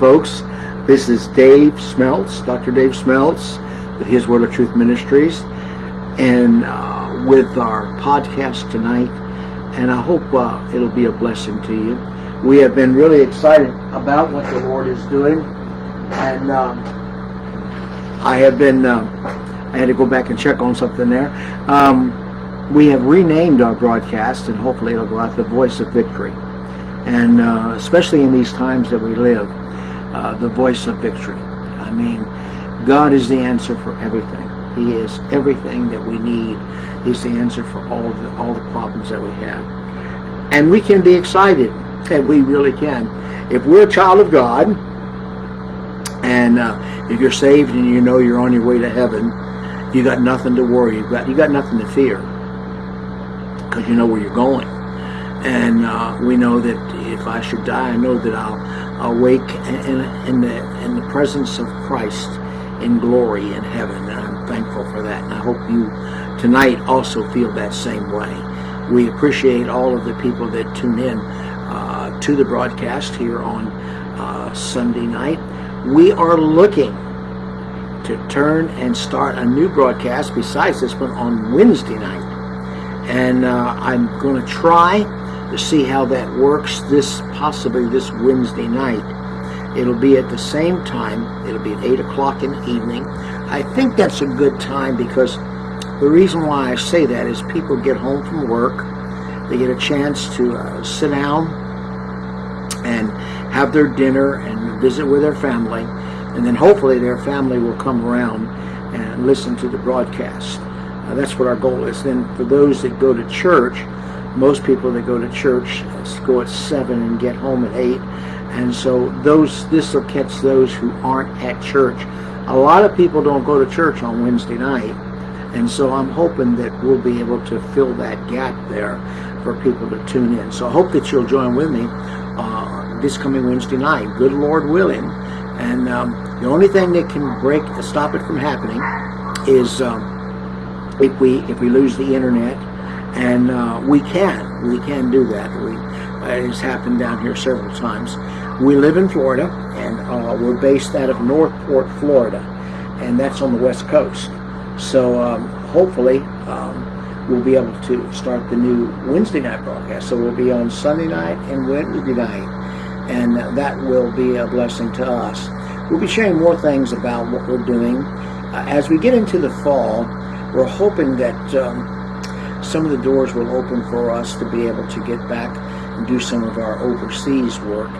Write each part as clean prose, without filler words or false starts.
Folks. This is Dave Smeltz, Dr. Dave Smeltz, with His Word of Truth Ministries, and with our podcast tonight. And I hope it'll be a blessing to you. We have been really excited about what the Lord is doing, and I had to go back and check on something there. We have renamed our broadcast, and hopefully it'll go out, The Voice of Victory. And especially in these times that we live, the voice of victory. I mean, God is the answer for everything. He is everything that we need. He's the answer for all the problems that we have. And we can be excited, and we really can. If we're a child of God, and if you're saved and you know you're on your way to heaven, you got nothing to worry. You got nothing to fear, because you know where you're going. And we know that if I should die, I know that I'll awake in the presence of Christ in glory in heaven, and I'm thankful for that. And I hope you tonight also feel that same way. We appreciate all of the people that tune in to the broadcast here on Sunday night. We are looking to turn and start a new broadcast besides this one on Wednesday night, and I'm going to try to see how that works possibly this Wednesday night. It'll be at the same time. It'll be at 8 o'clock in the evening. I think that's a good time, because the reason why I say that is people get home from work, they get a chance to sit down and have their dinner and visit with their family, and then hopefully their family will come around and listen to the broadcast. That's what our goal is. Then for those that go to church, most people that go to church go at 7 and get home at 8, and so this will catch those who aren't at church. A lot of people don't go to church on Wednesday night, and so I'm hoping that we'll be able to fill that gap there for people to tune in. So I hope that you'll join with me this coming Wednesday night, good Lord willing. And the only thing that can stop it from happening is if we lose the internet. And we can do that. It has happened down here several times. We live in Florida, and we're based out of Northport, Florida, and that's on the West Coast. So hopefully we'll be able to start the new Wednesday night broadcast. So we'll be on Sunday night and Wednesday night, and that will be a blessing to us. We'll be sharing more things about what we're doing. As we get into the fall, we're hoping that some of the doors will open for us to be able to get back and do some of our overseas work,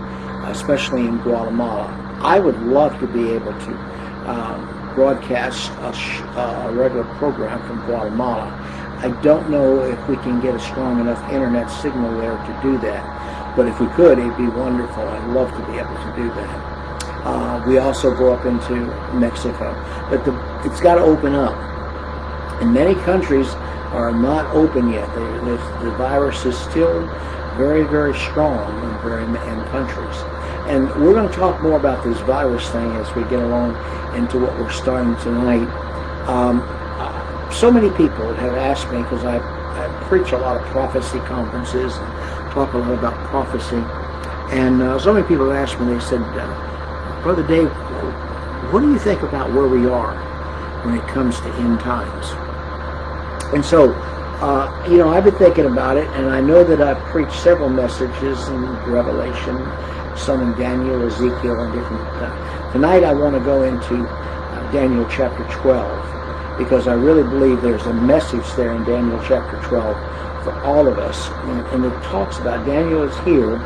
especially in Guatemala. I would love to be able to broadcast a regular program from Guatemala. I don't know if we can get a strong enough internet signal there to do that, but if we could, it'd be wonderful. I'd love to be able to do that. We also go up into Mexico, but it's got to open up. In many countries are not open yet. The virus is still very, very strong in countries. And we're going to talk more about this virus thing as we get along into what we're starting tonight. So many people have asked me, because I preach a lot of prophecy conferences and talk a lot about prophecy, and so many people have asked me, they said, Brother Dave, what do you think about where we are when it comes to end times? And so, I've been thinking about it, and I know that I've preached several messages in Revelation, some in Daniel, Ezekiel, and different. Tonight I want to go into Daniel chapter 12, because I really believe there's a message there in Daniel chapter 12 for all of us. And it talks about, Daniel is here,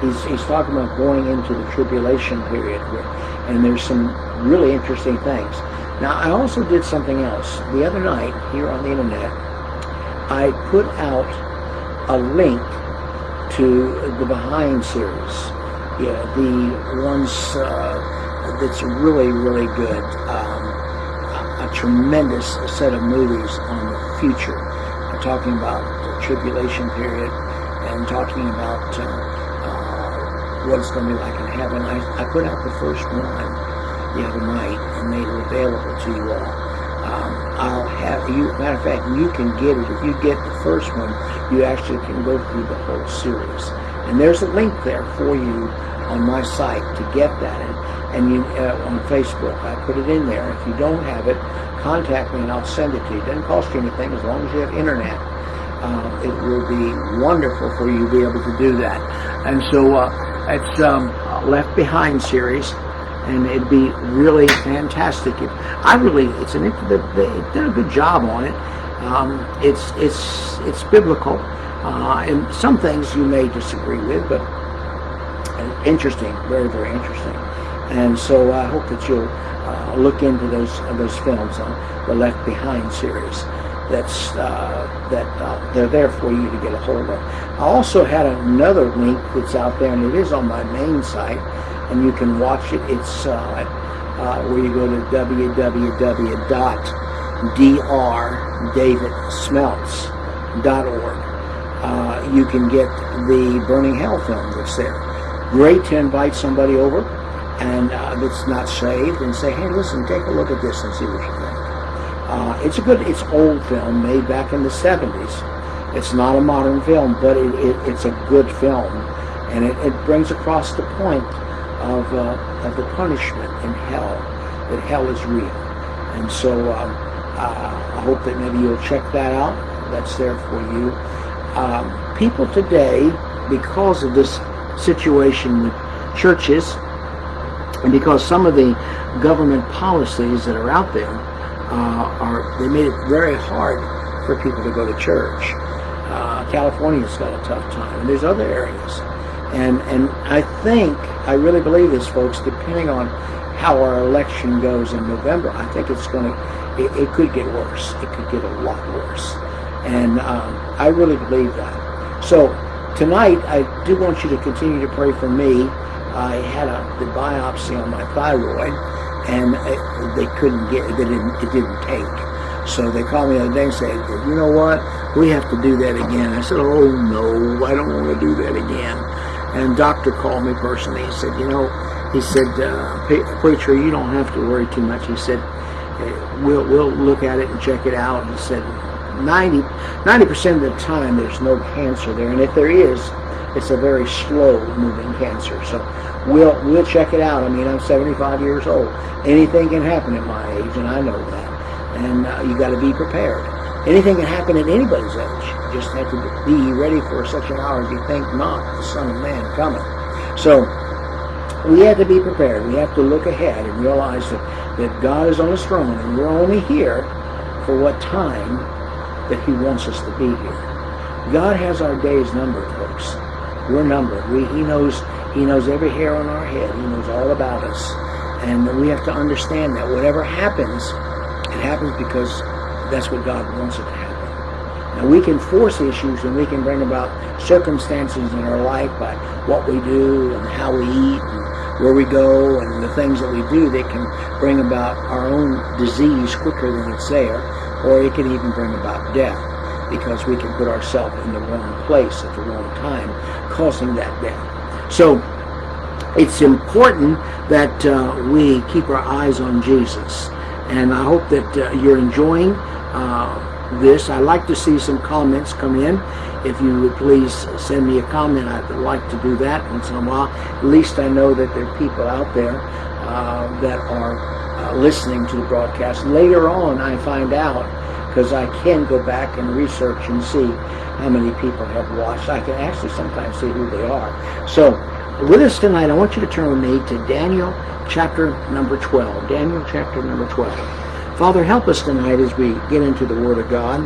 he's talking about going into the tribulation period, and there's some really interesting things. Now, I also did something else. The other night, here on the internet, I put out a link to the Behind series. Yeah, the ones that's really, really good. A tremendous set of movies on the future. I'm talking about the tribulation period, and talking about what it's going to be like in heaven. I put out the first one the other night and made it available to you all. I'll have you. Matter of fact, you can get it if you get the first one. You actually can go through the whole series, and there's a link there for you on my site to get that, and you on Facebook. I put it in there. If you don't have it, contact me and I'll send it to you. It doesn't cost you anything as long as you have internet. It will be wonderful for you to be able to do that. And so it's Left Behind series, and it'd be really fantastic. They did a good job on it. It's biblical, and some things you may disagree with, but interesting, very, very interesting. And so I hope that you'll look into those films on the Left Behind series. They're there for you to get a hold of. I also had another link that's out there, and it is on my main site, and you can watch it. It's where you go to www.drdavidsmeltz.org. You can get the Burning Hell film that's there. Great to invite somebody over and that's not saved and say, hey, listen, take a look at this and see what you think. It's old film made back in the 70s. It's not a modern film, but it's a good film, and it brings across the point of the punishment in hell, that hell is real. And so I hope that maybe you'll check that out. That's there for you. People today, because of this situation with churches, and because some of the government policies that are out there, they made it very hard for people to go to church. California's got a tough time, and there's other areas. And I really believe this, folks, depending on how our election goes in November, I think it could get worse. It could get a lot worse. And I really believe that. So tonight, I do want you to continue to pray for me. I had the biopsy on my thyroid, and they couldn't get it. It didn't take. So they called me the other day and said, you know what, we have to do that again. I said, oh no, I don't want to do that again. And the doctor called me personally. He said, preacher, you don't have to worry too much. He said, we'll look at it and check it out. He said 90% of the time there's no cancer there, and if there is, it's a very slow moving cancer. So we'll check it out. I mean, I'm 75 years old. Anything can happen at my age, and I know that. And you got to be prepared. Anything can happen at anybody's age. You just have to be ready for such an hour as you think not, the Son of Man coming. So we have to be prepared. We have to look ahead and realize that God is on His throne, and we're only here for what time that He wants us to be here. God has our days numbered, folks. We're numbered. He knows every hair on our head. He knows all about us. And we have to understand that whatever happens, it happens because that's what God wants it to happen. Now, we can force issues, and we can bring about circumstances in our life by what we do and how we eat and where we go and the things that we do that can bring about our own disease quicker than it's there, or it can even bring about death, because we can put ourselves in the wrong place at the wrong time, causing that death. So it's important that we keep our eyes on Jesus. And I hope that you're enjoying this. I'd like to see some comments come in. If you would please send me a comment, I'd like to do that once in a while. At least I know that there are people out there that are listening to the broadcast. Later on, I find out, because I can go back and research and see how many people have watched. I can actually sometimes see who they are. So with us tonight, I want you to turn with me to Daniel chapter number 12. Daniel chapter number 12. Father, help us tonight as we get into the Word of God.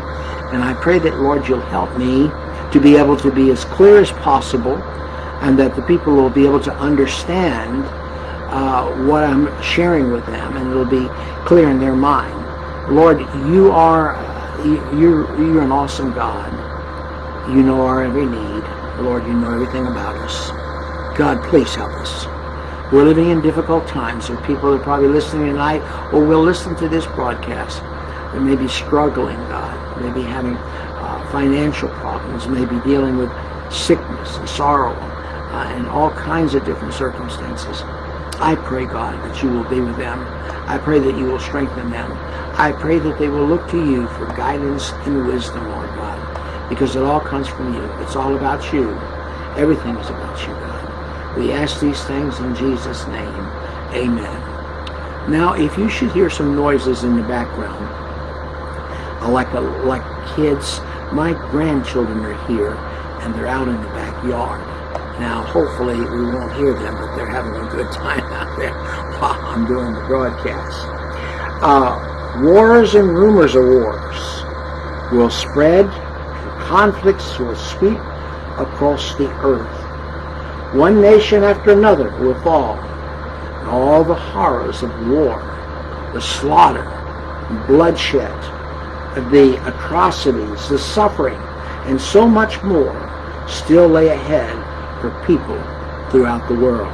And I pray that, Lord, you'll help me to be able to be as clear as possible, and that the people will be able to understand what I'm sharing with them, and it'll be clear in their mind. Lord, you're an awesome God. You know our every need. Lord, you know everything about us. God, please help us. We're living in difficult times. There are people that are probably listening tonight or will listen to this broadcast that may be struggling, God, may be having financial problems, may be dealing with sickness and sorrow and all kinds of different circumstances. I pray, God, that you will be with them. I pray that you will strengthen them. I pray that they will look to you for guidance and wisdom, Lord God, because it all comes from you. It's all about you. Everything is about you, God. We ask these things in Jesus' name. Amen. Now, if you should hear some noises in the background, like kids, my grandchildren are here, and they're out in the backyard. Now, hopefully we won't hear them, but they're having a good time out there while I'm doing the broadcast. Wars and rumors of wars will spread, and conflicts will sweep across the earth. One nation after another will fall, and all the horrors of war, the slaughter, bloodshed, the atrocities, the suffering, and so much more still lay ahead for people throughout the world,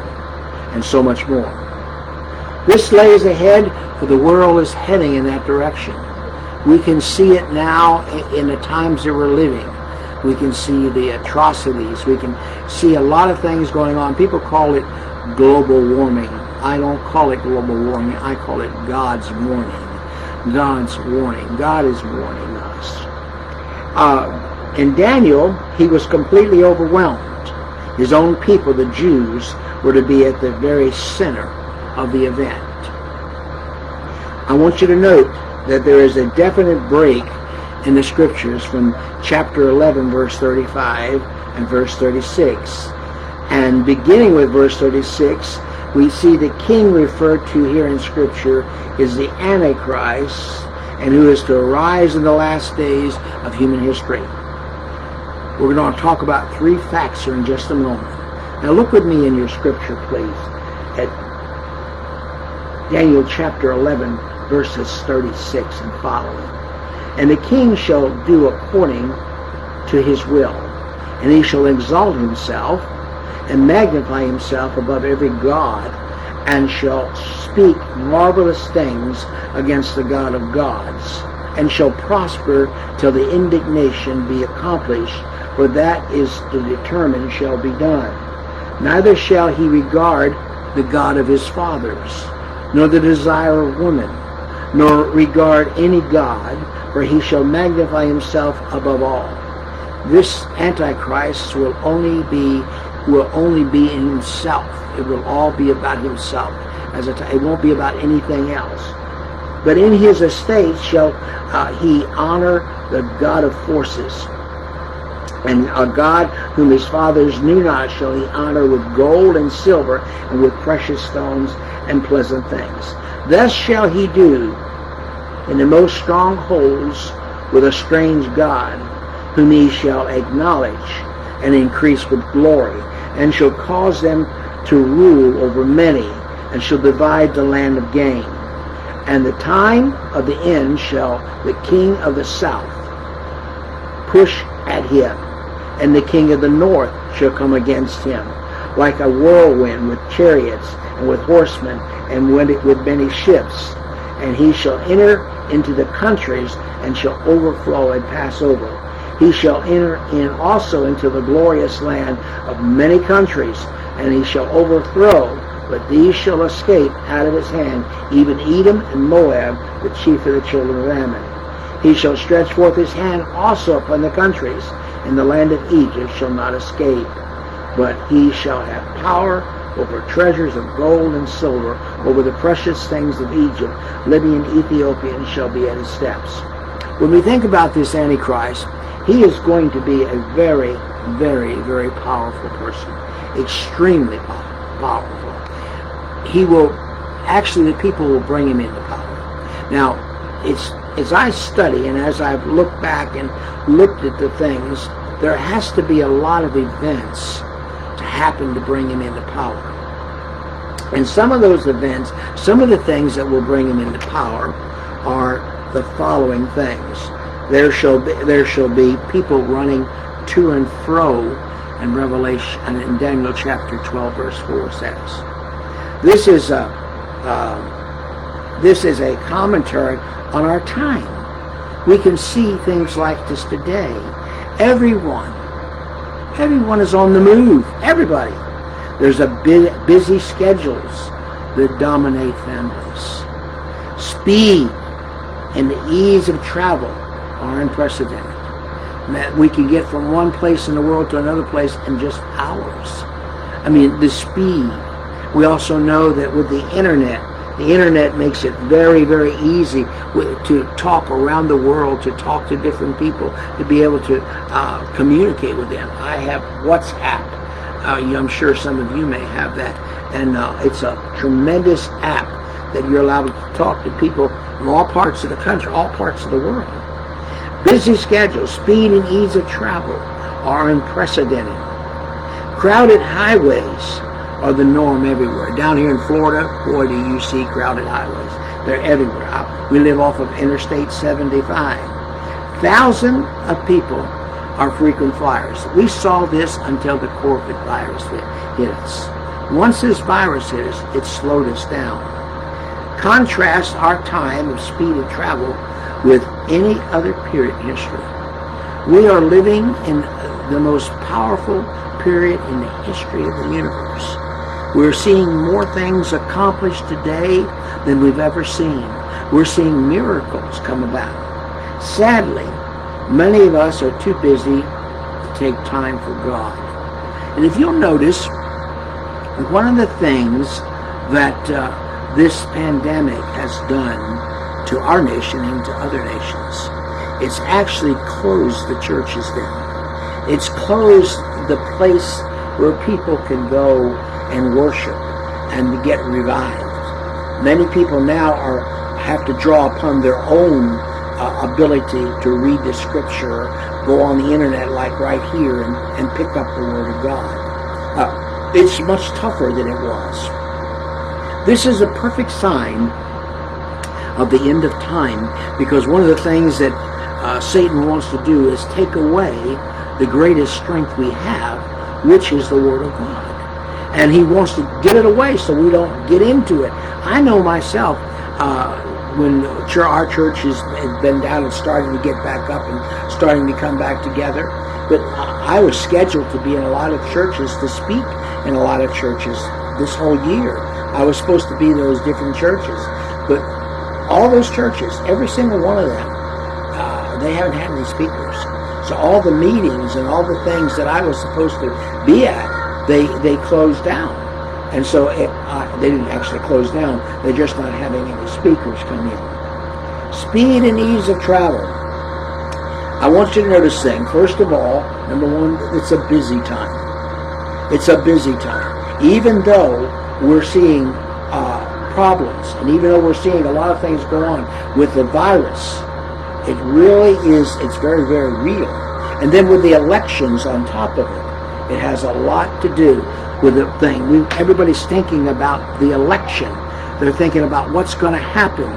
and so much more. This lays ahead, for the world is heading in that direction. We can see it now in the times that we're living. We can see the atrocities. We can see a lot of things going on. People call it global warming. I don't call it global warming. I call it God's warning. God's warning. God is warning us. In Daniel, he was completely overwhelmed. His own people, the Jews, were to be at the very center of the event. I want you to note that there is a definite break in the scriptures from chapter 11, verse 35 and verse 36. And beginning with verse 36, we see the king referred to here in scripture is the Antichrist, and who is to arise in the last days of human history. We're going to talk about three facts here in just a moment. Now look with me in your scripture, please, at Daniel chapter 11, verses 36 and following. And the king shall do according to his will, and he shall exalt himself and magnify himself above every god, and shall speak marvelous things against the God of gods, and shall prosper till the indignation be accomplished, for that is to determine shall be done. Neither shall he regard the God of his fathers, nor the desire of woman, nor regard any god, for he shall magnify himself above all. This Antichrist will only be in himself. It will all be about himself. It won't be about anything else. But in his estate shall he honor the God of forces, and a God whom his fathers knew not shall he honor with gold and silver, and with precious stones and pleasant things. Thus shall he do in the most strongholds with a strange God, whom he shall acknowledge and increase with glory, and shall cause them to rule over many, and shall divide the land of gain. And the time of the end shall the king of the south push at him, and the king of the north shall come against him, like a whirlwind, with chariots and with horsemen, and with many ships. And he shall enter into the countries, and shall overflow and pass over. He shall enter in also into the glorious land of many countries, and he shall overthrow, but these shall escape out of his hand, even Edom and Moab, the chief of the children of Ammon. He shall stretch forth his hand also upon the countries, and the land of Egypt shall not escape. But he shall have power over treasures of gold and silver, over the precious things of Egypt. Libya and Ethiopian shall be at his steps. When we think about this Antichrist, he is going to be a very, very, very powerful person. Extremely powerful. He will, actually the people will bring him into power. Now, as I study and as I've looked back and looked at the things, there has to be a lot of events to happen to bring him into power. And some of those events, some of the things that will bring him into power are the following things. There shall be people running to and fro in Revelation, and in Daniel chapter 12 verse 4 says. This is a commentary on our time. We can see things like this today. Everyone is on the move. Everybody. There's a busy schedules that dominate families. Speed and the ease of travel are unprecedented. That we can get from one place in the world to another place in just hours. I mean, the speed. We also know that with the internet makes it very, very easy to talk around the world, to talk to different people, to be able to communicate with them. I have WhatsApp. I'm sure some of you may have that. And it's a tremendous app that you're allowed to talk to people from all parts of the country, all parts of the world. Busy schedules, speed and ease of travel are unprecedented. Crowded highways are the norm everywhere. Down here in Florida, boy, do you see crowded highways. They're everywhere. We live off of Interstate 75. Thousands of people are frequent flyers. We saw this until the COVID virus hit us. Once this virus hit us, it slowed us down. Contrast our time of speed of travel with any other period in history. We are living in the most powerful period in the history of the universe. We're seeing more things accomplished today than we've ever seen. We're seeing miracles come about. Sadly, many of us are too busy to take time for God. And if you'll notice, one of the things that this pandemic has done to our nation and to other nations, it's actually closed the churches down. It's closed the place where people can go and worship and get revived. Many people now have to draw upon their own ability to read the scripture, go on the internet like right here and pick up the Word of God. It's much tougher than it was. This is a perfect sign of the end of time, because one of the things that Satan wants to do is take away the greatest strength we have, which is the Word of God. And he wants to get it away so we don't get into it. I know myself, when our church has been down and starting to get back up and starting to come back together, but I was scheduled to be in a lot of churches, to speak in a lot of churches this whole year. I was supposed to be in those different churches. But all those churches, every single one of them, they haven't had any speakers. So all the meetings and all the things that I was supposed to be at, they closed down. And so they didn't actually close down. They're just not having any speakers come in. Speed and ease of travel. I want you to notice things. First of all, number one, it's a busy time. It's a busy time. Even though we're seeing problems, and even though we're seeing a lot of things go on with the virus, it really is, it's very, very real. And then with the elections on top of it, it has a lot to do with the thing. Everybody's thinking about the election. They're thinking about what's going to happen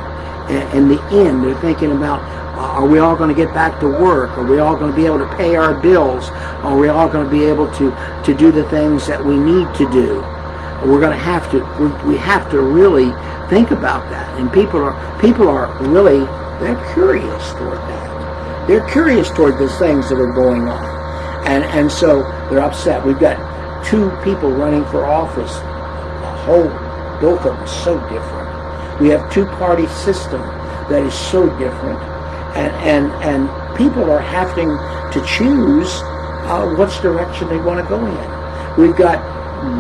in the end. They're thinking about, are we all going to get back to work? Are we all going to be able to pay our bills? Are we all going to be able to do the things that we need to do? We're going to have to, we have to really think about that. And people are really, they're curious toward that. They're curious toward the things that are going on. And so they're upset. We've got two people running for office. Both of them so different. We have two-party system that is so different. And people are having to choose which direction they want to go in. We've got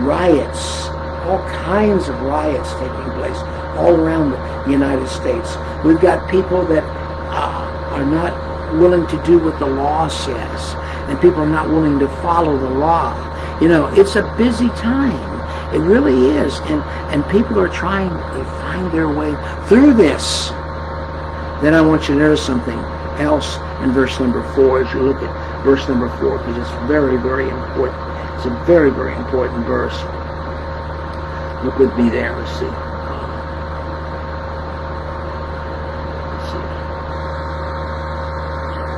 riots, all kinds of riots taking place all around the United States. We've got people that are not willing to do what the law says, and people are not willing to follow the law. You know, it's a busy time. It really is. And people are trying to find their way through this. Then I want you to notice something else in verse number 4 as you look at verse number 4, because it's very, very important. It's a very, very important verse. Look with me there. Let's see.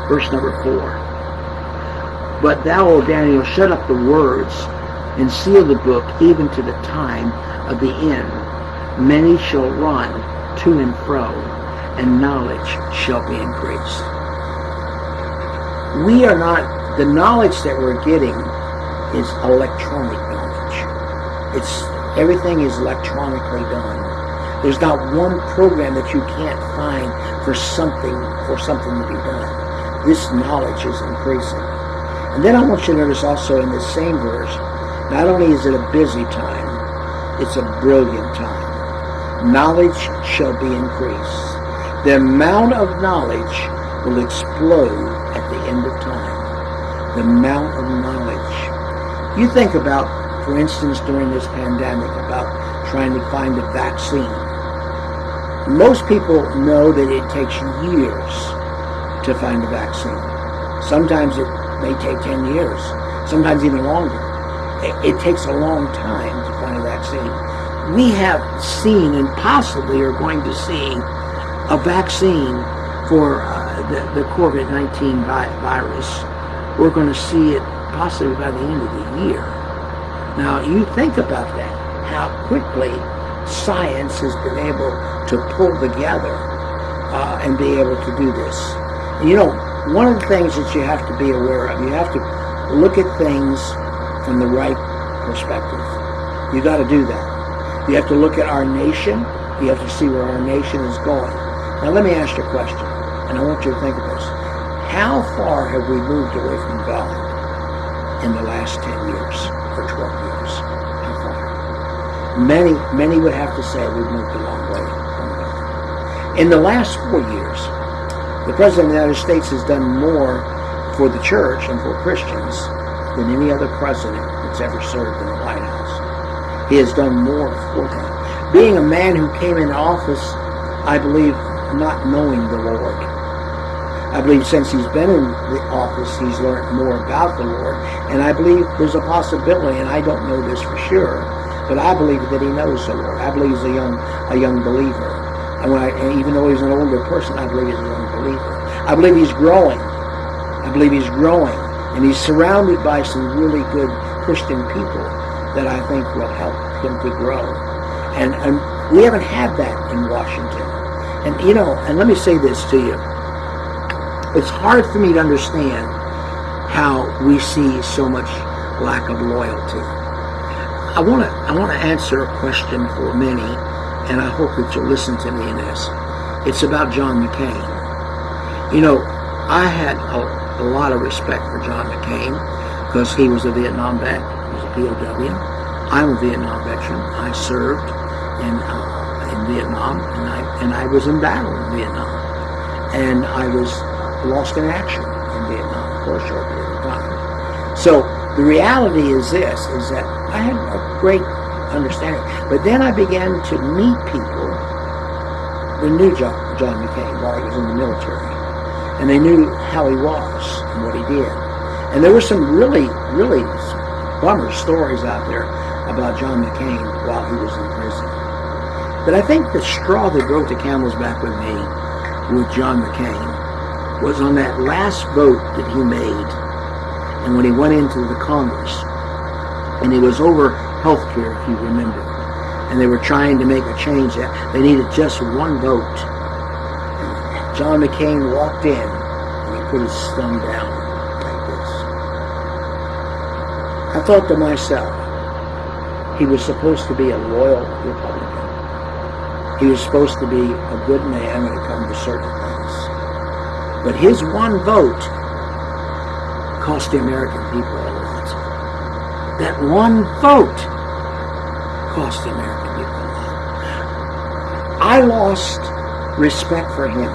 Verse number 4. But thou, O Daniel, shut up the words and seal the book even to the time of the end. Many shall run to and fro, and knowledge shall be increased. We are not, the knowledge that we're getting is electronic knowledge. Everything is electronically done. There's not one program that you can't find for something to be done. This knowledge is increasing. And then I want you to notice also in this same verse, Not only is it a busy time, it's a brilliant time. Knowledge shall be increased. The amount of knowledge will explode at the end of time. The amount of knowledge. You think about, for instance, during this pandemic, about trying to find a vaccine. Most people know that it takes years to find a vaccine. Sometimes it may take 10 years, sometimes even longer. It takes a long time to find a vaccine. We have seen and possibly are going to see a vaccine for the COVID-19 virus. We're going to see it possibly by the end of the year. Now, you think about that, how quickly science has been able to pull together and be able to do this. And you know, one of the things that you have to be aware of, you have to look at things from the right perspective. You got to do that. You have to look at our nation. You have to see where our nation is going. Now, let me ask you a question, and I want you to think of this. How far have we moved away from God in the last 10 years or 12 years? How far? Many would have to say we've moved a long way from God. In the last 4 years, the President of the United States has done more for the church and for Christians than any other president that's ever served in the White House. He has done more for them. Being a man who came into office, I believe, not knowing the Lord. I believe since he's been in the office, he's learned more about the Lord. And I believe there's a possibility, and I don't know this for sure, but I believe that he knows the Lord. I believe he's a young believer. And even though he's an older person, I believe he's a young believer. I believe he's growing. I believe he's growing. And he's surrounded by some really good Christian people that I think will help him to grow. And we haven't had that in Washington. And you know, and let me say this to you. It's hard for me to understand how we see so much lack of loyalty. I want to answer a question for many, and I hope that you'll listen to me in this. It's about John McCain. You know, I had a lot of respect for John McCain because he was a Vietnam vet. He was a POW. I'm a Vietnam veteran. I served in Vietnam, and I was in battle in Vietnam, and I was lost in action in Vietnam for a short period of time. So the reality is this: is that I had a great understanding, but then I began to meet people that knew John McCain while he was in the military, and they knew how he was and what he did. And there were some really bummer stories out there about John McCain while he was in prison. But I think the straw that broke the camel's back with me, with John McCain, was on that last vote that he made, and when he went into the Congress, and it was over health care, if you remember, and they were trying to make a change. That they needed just one vote. And John McCain walked in, and he put his thumb down like this. I thought to myself, he was supposed to be a loyal Republican. He was supposed to be a good man when it comes to certain things. But his one vote cost the American people a lot. That one vote cost the American people a lot. I lost respect for him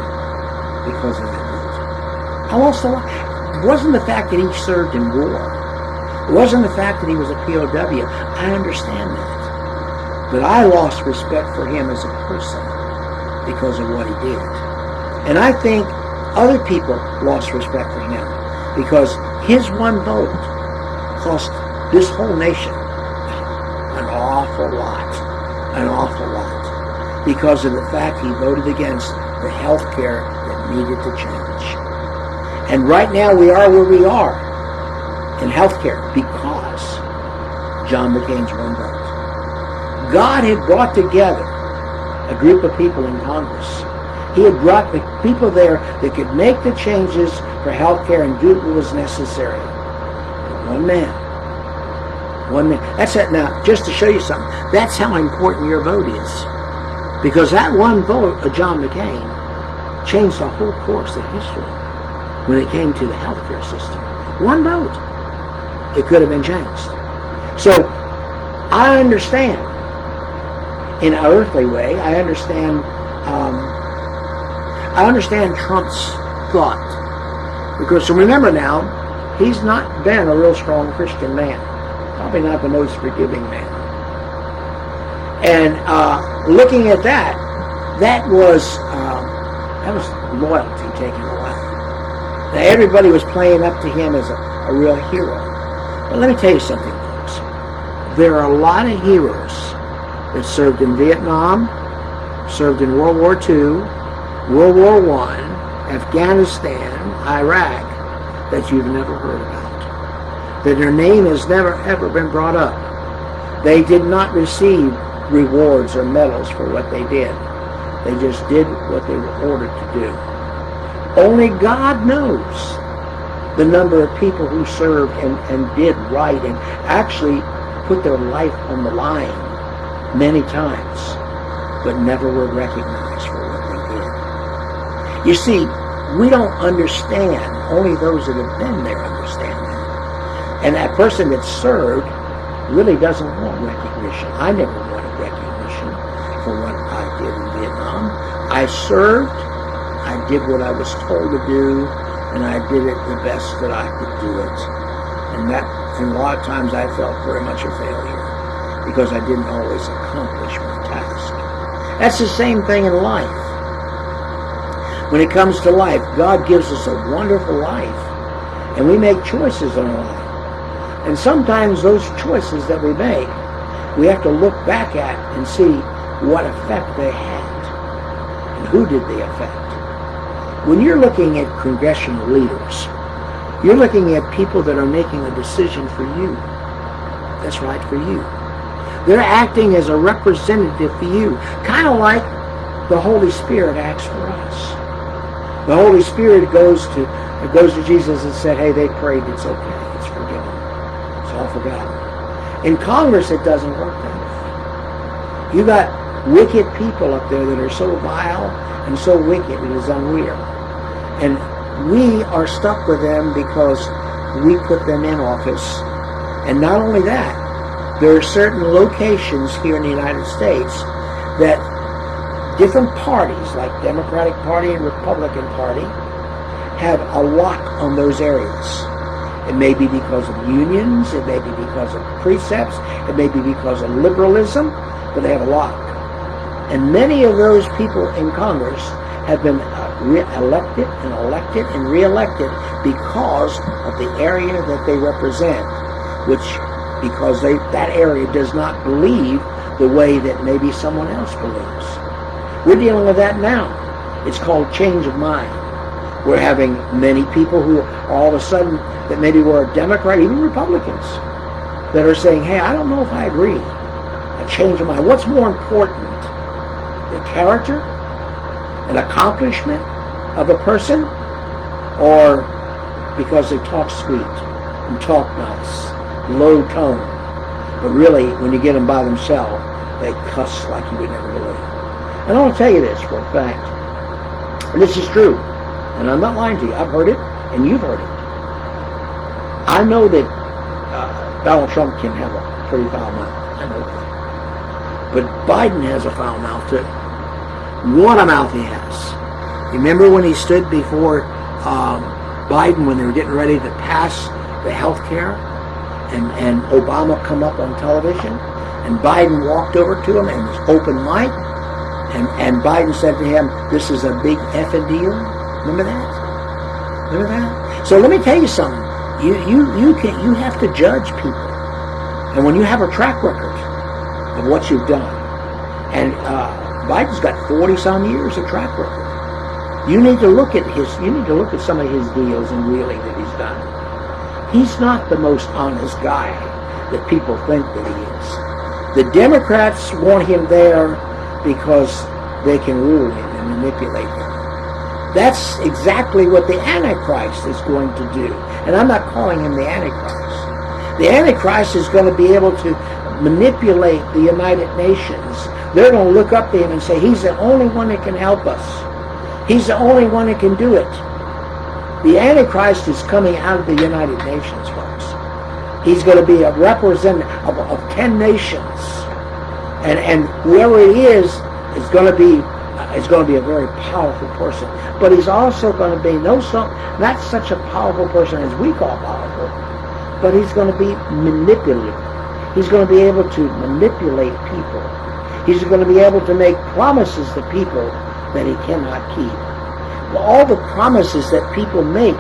because of that vote. I lost a lot. It wasn't the fact that he served in war. It wasn't the fact that he was a POW. I understand that. But I lost respect for him as a person because of what he did. And I think other people lost respect for him because his one vote cost this whole nation an awful lot. Because of the fact he voted against the health care that needed to change. And right now we are where we are in health care because John McCain's one vote. God had brought together a group of people in Congress. He had brought the people there that could make the changes for health care and do what was necessary. But one man. That's it. Now, just to show you something, that's how important your vote is. Because that one vote of John McCain changed the whole course of history when it came to the health care system. One vote. It could have been changed. So I understand in an earthly way. I understand Trump's thought, because remember now, he's not been a real strong Christian man, probably not the most forgiving man. And looking at that, that was loyalty taken away. Now everybody was playing up to him as a real hero. But let me tell you something, folks. There are a lot of heroes that served in Vietnam, served in World War II, World War I, Afghanistan, Iraq, that you've never heard about. That their name has never ever been brought up. They did not receive rewards or medals for what they did. They just did what they were ordered to do. Only God knows the number of people who served and did right and actually put their life on the line many times, but never were recognized for what they did. You see, we don't understand. Only those that have been there understand that. And that person that served really doesn't want recognition. I never wanted recognition for what I did in Vietnam. I served, I did what I was told to do, and I did it the best that I could do it. And a lot of times I felt very much a failure because I didn't always accomplish my task. That's the same thing in life. When it comes to life, God gives us a wonderful life, and we make choices in our life. And sometimes those choices that we make, we have to look back at and see what effect they had and who did they affect. When you're looking at congressional leaders, you're looking at people that are making a decision for you. That's right, for you. They're acting as a representative for you, kind of like the Holy Spirit acts for us. The Holy Spirit goes to Jesus and said, hey, they prayed, it's okay, it's forgiven. It's all forgotten. In Congress, it doesn't work that way. You got wicked people up there that are so vile and so wicked, it is unreal. And we are stuck with them because we put them in office. And not only that, there are certain locations here in the United States that different parties, like Democratic Party and Republican Party, have a lock on those areas. It may be because of unions, it may be because of precepts, it may be because of liberalism, but they have a lock. And many of those people in Congress have been elected and re-elected because of the area that they represent, because that area does not believe the way that maybe someone else believes. We're dealing with that now. It's called change of mind. We're having many people who all of a sudden that maybe were a Democrat, even Republicans, that are saying, hey, I don't know if I agree. A change of mind. What's more important? The character and accomplishment of a person, or because they talk sweet and talk nice, low tone, but really when you get them by themselves, they cuss like you would never believe. And I want to tell you this for a fact, and this is true, and I'm not lying to you. I've heard it, and you've heard it. I know that Donald Trump can have a pretty foul mouth. I know that. But Biden has a foul mouth too. What a mouth he has. Remember when he stood before Biden when they were getting ready to pass the health care, and Obama come up on television, and Biden walked over to him and was open mic, and Biden said to him, this is a big effing deal. Remember that? Remember that? So let me tell you something. You have to judge people. And when you have a track record of what you've done, and Biden's got 40-some years of track record. You need to look at some of his deals and wheeling that he's done. He's not the most honest guy that people think that he is. The Democrats want him there because they can rule him and manipulate him. That's exactly what the Antichrist is going to do. And I'm not calling him the Antichrist. The Antichrist is going to be able to manipulate the United Nations. They're going to look up to him and say, he's the only one that can help us. He's the only one that can do it. The Antichrist is coming out of the United Nations, folks. He's going to be a representative of 10 nations. And whoever he is going to be a very powerful person. But he's also going to be not such a powerful person as we call powerful, but he's going to be manipulative. He's going to be able to manipulate people. He's going to be able to make promises to people that he cannot keep. Well, all the promises that people make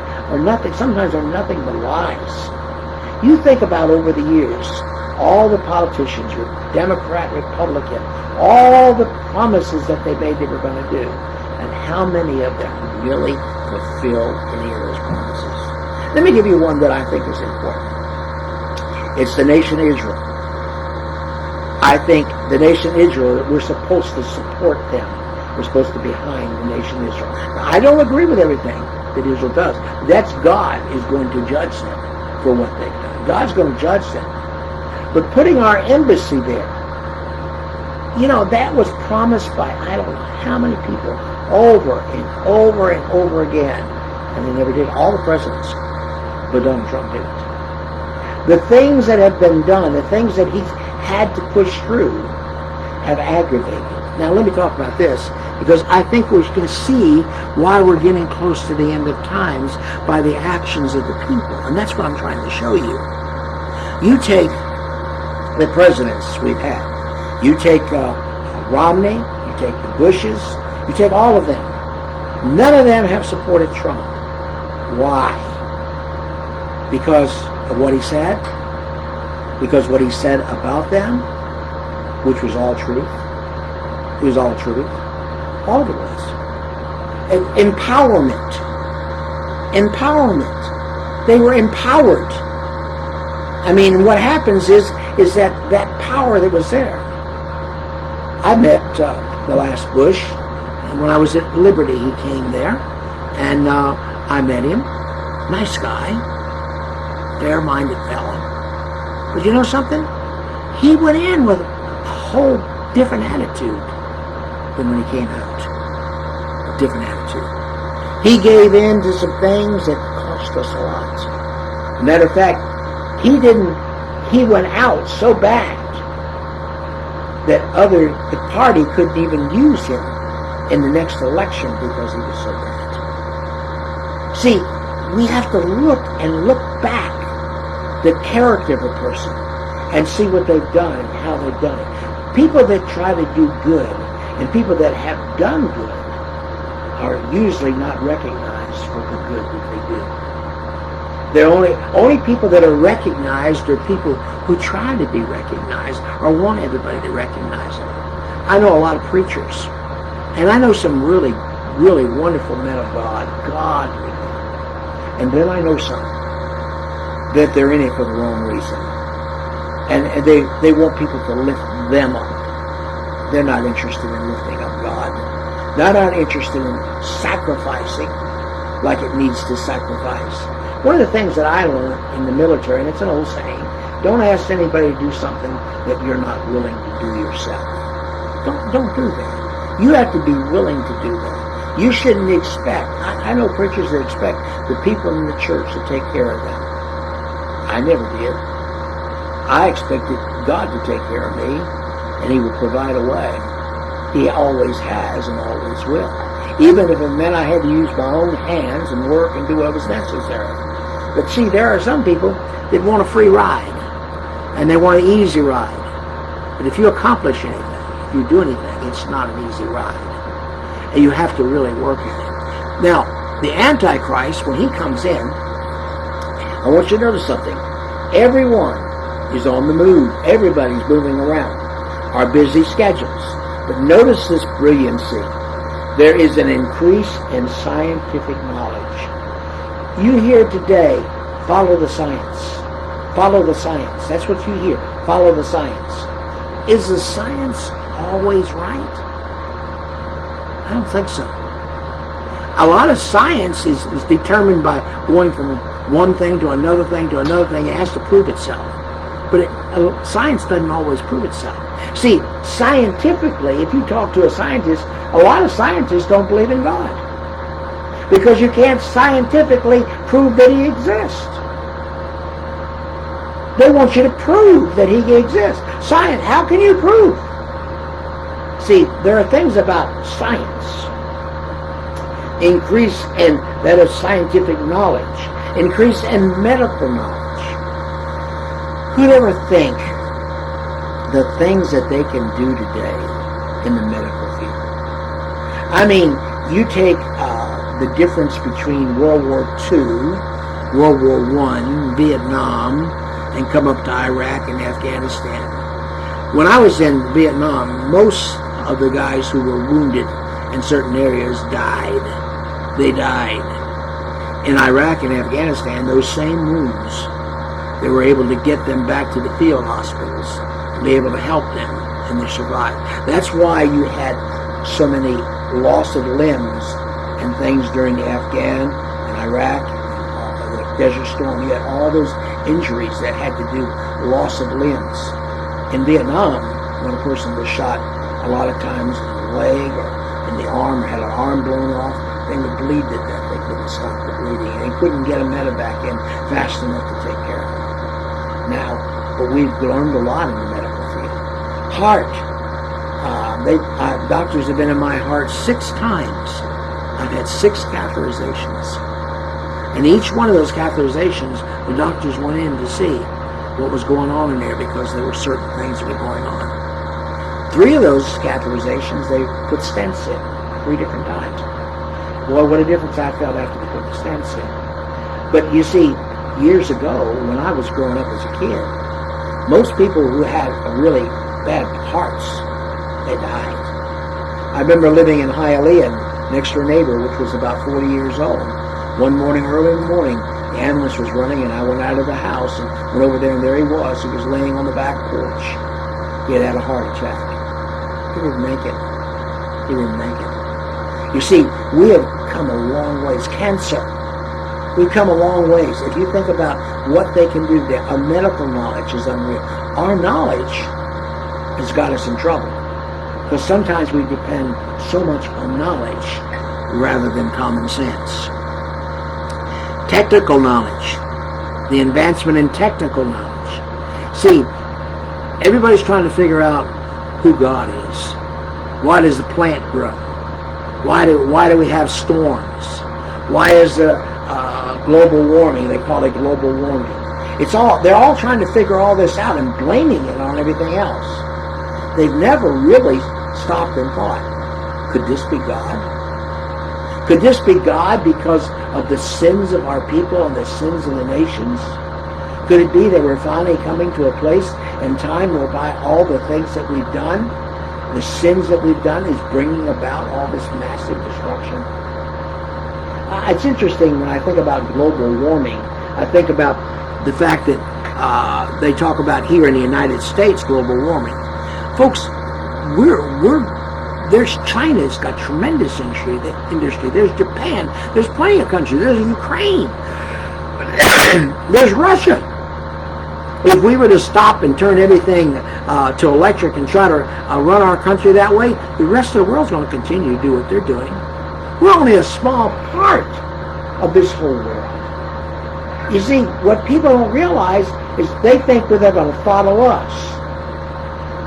sometimes are nothing but lies. You think about over the years, all the politicians, Democrat, Republican, all the promises that they made they were going to do, and how many of them really fulfilled any of those promises. Let me give you one that I think is important. It's the nation Israel. I think the nation Israel, that we're supposed to support them. We're supposed to be behind the nation Israel. Now, I don't agree with everything that Israel does. That's God is going to judge them for what they've done. God's going to judge them. But putting our embassy there, that was promised by I don't know how many people over and over and over again. And they never did. All the presidents. But Donald Trump didn't. The things that have been done, the things that he's had to push through, have aggravated. Now let me talk about this, because I think we can see why we're getting close to the end of times by the actions of the people. And that's what I'm trying to show you. You take the presidents we've had. You take Romney, you take the Bushes, you take all of them. None of them have supported Trump. Why? Because of what he said? Because what he said about them, which was all truth. It was all truth. All of it was. Empowerment. They were empowered. I mean, what happens is that power that was there. I met the last Bush, and when I was at Liberty, he came there, and I met him. Nice guy, fair-minded fellow. But you know something? He went in with a whole different attitude than when he came out. A different attitude. He gave in to some things that cost us a lot. Matter of fact, he went out so bad that the party couldn't even use him in the next election because he was so bad. See, we have to look back the character of a person and see what they've done and how they've done it. People that try to do good and people that have done good are usually not recognized for the good that they do. The only people that are recognized are people who try to be recognized or want everybody to recognize them. I know a lot of preachers, and I know some really, really wonderful men of God, godly men. And then I know some that they're in it for the wrong reason. And they want people to lift them up. They're not interested in lifting up God. They're not interested in sacrificing like it needs to sacrifice. One of the things that I learned in the military, and it's an old saying, don't ask anybody to do something that you're not willing to do yourself. Don't do that. You have to be willing to do that. You shouldn't expect, I know preachers that expect the people in the church to take care of them. I never did. I expected God to take care of me, and He would provide a way. He always has and always will. Even if it meant I had to use my own hands and work and do what was necessary. But see, there are some people that want a free ride, and they want an easy ride. But if you accomplish anything, if you do anything, it's not an easy ride. And you have to really work at it. Now, the Antichrist, when he comes in, I want you to notice something. Everyone is on the move. Everybody's moving around. Our busy schedules. But notice this brilliancy. There is an increase in scientific knowledge. You hear today, follow the science. Follow the science. That's what you hear. Follow the science. Is the science always right? I don't think so. A lot of science is determined by going from one thing to another thing to another thing. It has to prove itself. But science doesn't always prove itself. See, scientifically, if you talk to a scientist, a lot of scientists don't believe in God. Because you can't scientifically prove that He exists. They want you to prove that he exists. Science, how can you prove? See, there are things about science. Increase in that of scientific knowledge. Increase in medical knowledge. Who'd ever think the things that they can do today in the medical field? I mean, you take the difference between World War II, World War I, Vietnam, and come up to Iraq and Afghanistan. When I was in Vietnam, most of the guys who were wounded in certain areas died. They died. In Iraq and Afghanistan, those same wounds, they were able to get them back to the field hospitals and be able to help them, and they survived. That's why you had so many loss of limbs and things during the Afghan and Iraq, the Desert Storm. You had all those injuries that had to do with loss of limbs. In Vietnam, when a person was shot, a lot of times in the leg or in the arm or had an arm blown off, they would bleed to death. They couldn't stop the bleeding. They couldn't get a medevac in fast enough to take care of them. Now, but we've learned a lot in the medical field. Heart. Doctors have been in my heart 6 times. I've had 6 catheterizations. And each one of those catheterizations, the doctors went in to see what was going on in there because there were certain things that were going on. 3 of those catheterizations, they put stents in 3 different times. Boy, what a difference I felt after they put the stents in. But you see, years ago, when I was growing up as a kid, most people who had really bad hearts, they died. I remember living in Hialeah, next door neighbor, which was about 40 years old. One morning, early in the morning, the ambulance was running, and I went out of the house and went over there, and there he was. He was laying on the back porch. He had had a heart attack. He didn't make it. He didn't make it. You see, we have come a long ways. Cancer. We've come a long ways. If you think about what they can do today, our medical knowledge is unreal. Our knowledge has got us in trouble. Because sometimes we depend so much on knowledge rather than common sense. Technical knowledge. The advancement in technical knowledge. See, everybody's trying to figure out who God is. Why does the plant grow? Why do we have storms? Why is the global warming? They call it global warming. They're all trying to figure all this out and blaming it on everything else. They've never really stopped and thought, could this be God? Could this be God because of the sins of our people and the sins of the nations? Could it be that we're finally coming to a place in time whereby all the things that we've done, the sins that we've done, is bringing about all this massive destruction? It's interesting when I think about global warming. I think about the fact that they talk about here in the United States global warming. Folks, there's China's got tremendous industry. There's Japan. There's plenty of countries. There's Ukraine. There's Russia. If we were to stop and turn everything to electric and try to run our country that way, the rest of the world's going to continue to do what they're doing. We're only a small part of this whole world. You see, what people don't realize is they think that they're going to follow us.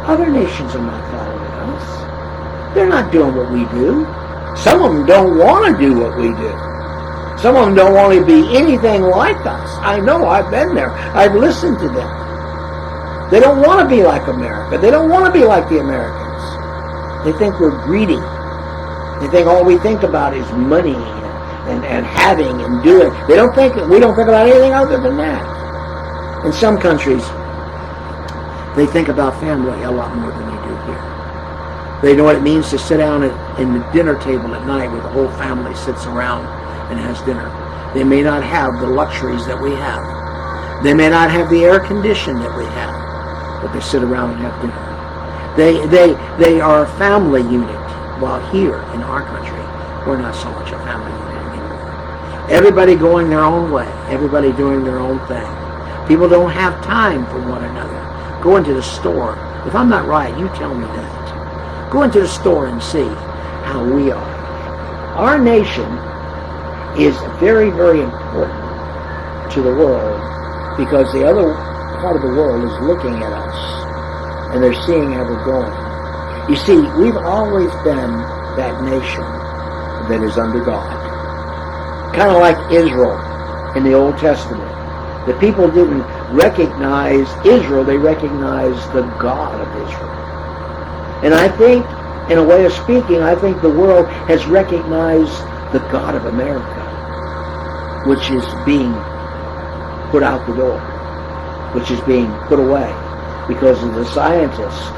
Other nations are not following us. They're not doing what we do. Some of them don't want to do what we do. Some of them don't want to be anything like us. I know, I've been there. I've listened to them. They don't want to be like America. They don't want to be like the Americans. They think we're greedy. They think all we think about is money and having and doing. We don't think about anything other than that. In some countries, they think about family a lot more than they do here. They know what it means to sit down in the dinner table at night where the whole family sits around and has dinner. They may not have the luxuries that we have. They may not have the air condition that we have, but they sit around and have dinner. They are a family unit, while here in our country, we're not so much a family unit anymore. Everybody going their own way. Everybody doing their own thing. People don't have time for one another. Go into the store. If I'm not right, you tell me that. Go into the store and see how we are. Our nation is very, very important to the world because the other part of the world is looking at us, and they're seeing how we're going. You see, we've always been that nation that is under God. Kind of like Israel in the Old Testament. The people didn't recognize Israel, they recognized the God of Israel. And I think, in a way of speaking, I think the world has recognized the God of America, which is being put out the door, which is being put away because of the scientists,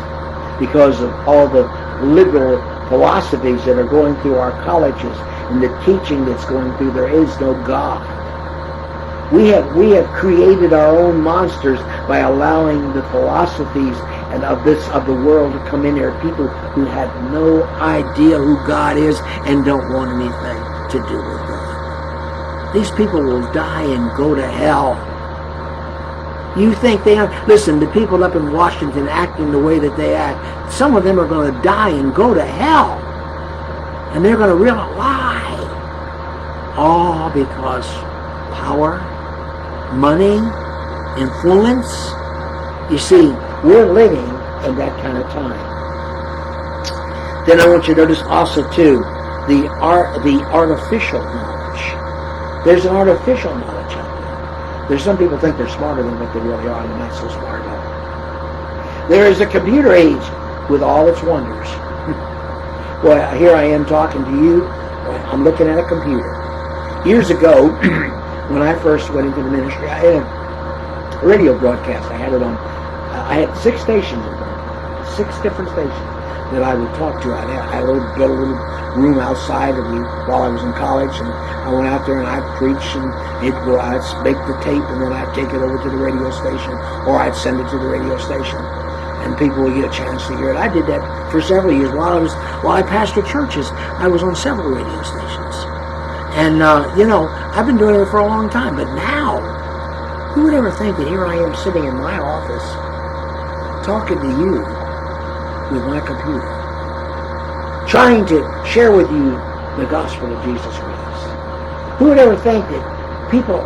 because of all the liberal philosophies that are going through our colleges and the teaching that's going through. There is no God. We have created our own monsters by allowing the philosophies and of the world to come in there. People who have no idea who God is and don't want anything to do with God. These people will die and go to hell. You think they are? Listen, the people up in Washington acting the way that they act, some of them are going to die and go to hell. And they're going to realize why. All because power, money, influence. You see, we're living in that kind of time. Then I want you to notice also too the artificial knowledge. There's an artificial knowledge out there. There's some people think they're smarter than what they really are, and they're not so smart at all. There is a computer age with all its wonders. Boy, here I am talking to you. I'm looking at a computer. Years ago, when I first went into the ministry, I had a radio broadcast. I had 6 stations in Vermont, 6 different stations that I would talk to. I would build a little room outside of me while I was in college, and I went out there and I'd preach, and I'd make the tape, and then I'd take it over to the radio station, or I'd send it to the radio station, and people would get a chance to hear it. I did that for several years while I pastored churches. I was on several radio stations. And, I've been doing it for a long time. But now, who would ever think that here I am sitting in my office talking to you with my computer, trying to share with you the gospel of Jesus Christ? Who would ever think that people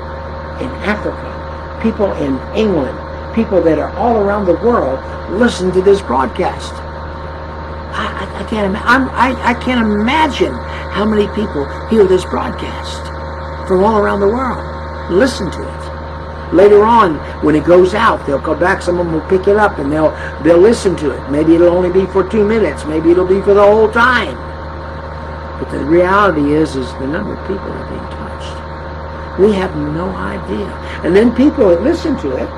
in Africa, people in England, people that are all around the world listen to this broadcast? I can't imagine how many people hear this broadcast from all around the world. Listen to it. Later on, when it goes out, they'll come back. Someone will pick it up and they'll listen to it. Maybe it'll only be for 2 minutes. Maybe it'll be for the whole time. But the reality is the number of people that are being touched. We have no idea. And then people that listen to it,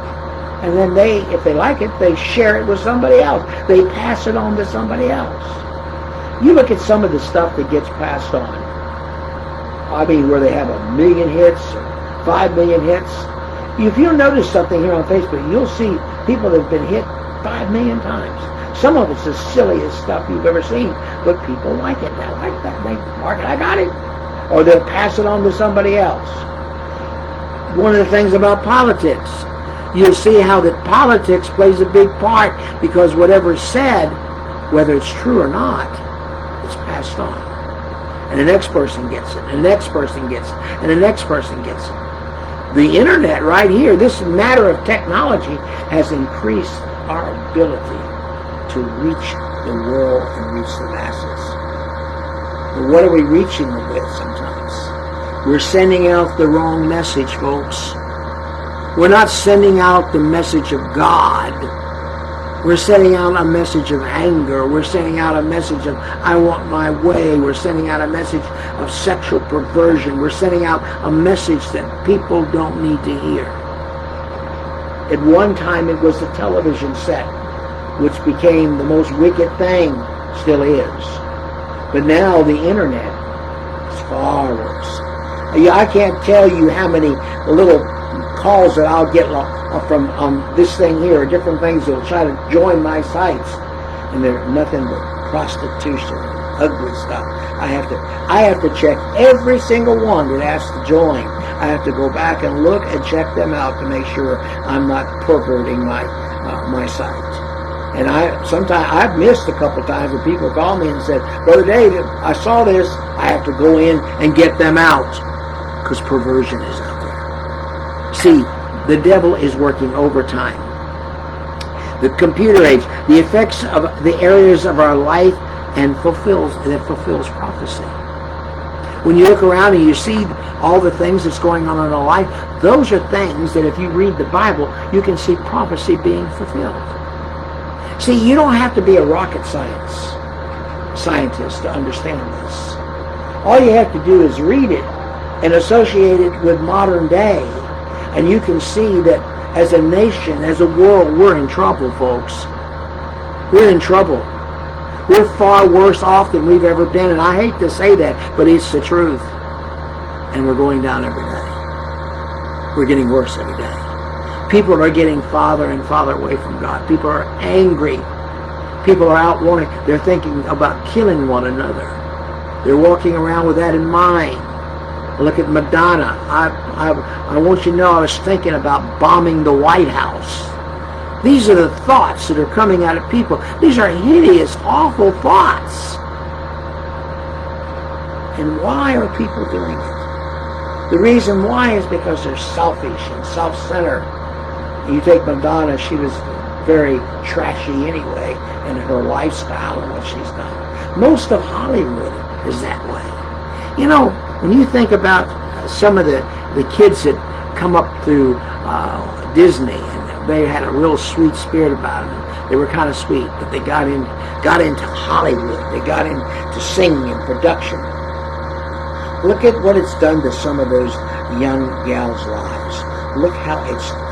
and then if they like it, they share it with somebody else. They pass it on to somebody else. You look at some of the stuff that gets passed on. I mean, where they have 1 million hits or 5 million hits. If you'll notice something here on Facebook, you'll see people that have been hit 5 million times. Some of it's the silliest stuff you've ever seen, but people like it. They like that. They mark it, I got it. Or they'll pass it on to somebody else. One of the things about politics, you'll see how that politics plays a big part, because whatever's said, whether it's true or not, it's passed on. And the next person gets it, and the next person gets it, and the next person gets it. The internet right here, this matter of technology, has increased our ability to reach the world and reach the masses. But what are we reaching them with sometimes? We're sending out the wrong message, folks. We're not sending out the message of God. We're sending out a message of anger. We're sending out a message of, I want my way. We're sending out a message of sexual perversion. We're sending out a message that people don't need to hear. At one time, it was the television set, which became the most wicked thing, still is. But now the internet is far worse. I can't tell you how many little calls that I'll get from this thing here, or different things that will try to join my sites, and they're nothing but prostitution, ugly stuff. I have to check every single one that asks to join. I have to go back and look and check them out to make sure I'm not perverting my site. And sometimes I've missed a couple times where people call me and said, Brother David, I saw this. I have to go in and get them out, because perversion is out there. See, the devil is working overtime. the computer age, the effects of the areas of our life and fulfills prophecy. When you look around and you see all the things that's going on in our life, those are things that if you read the Bible, you can see prophecy being fulfilled. See, you don't have to be a rocket scientist to understand this. All you have to do is read it and associate it with modern day, and you can see that as a nation, as a world, we're in trouble, folks. We're in trouble. We're far worse off than we've ever been, and I hate to say that, but it's the truth. And we're going down every day. We're getting worse every day. People are getting farther and farther away from God. People are angry. People are out wanting, they're thinking about killing one another. They're walking around with that in mind. Look at Madonna. I want you to know I was thinking about bombing the White House. These are the thoughts that are coming out of people. These are hideous, awful thoughts. And why are people doing it? The reason why is because they're selfish and self-centered. You take Madonna, she was very trashy anyway in her lifestyle and what she's done. Most of Hollywood is that way. You know, when you think about some of the kids that come up through Disney, and they had a real sweet spirit about them. They were kind of sweet, but they got into Hollywood. They got into singing and production. Look at what it's done to some of those young gals' lives. Look how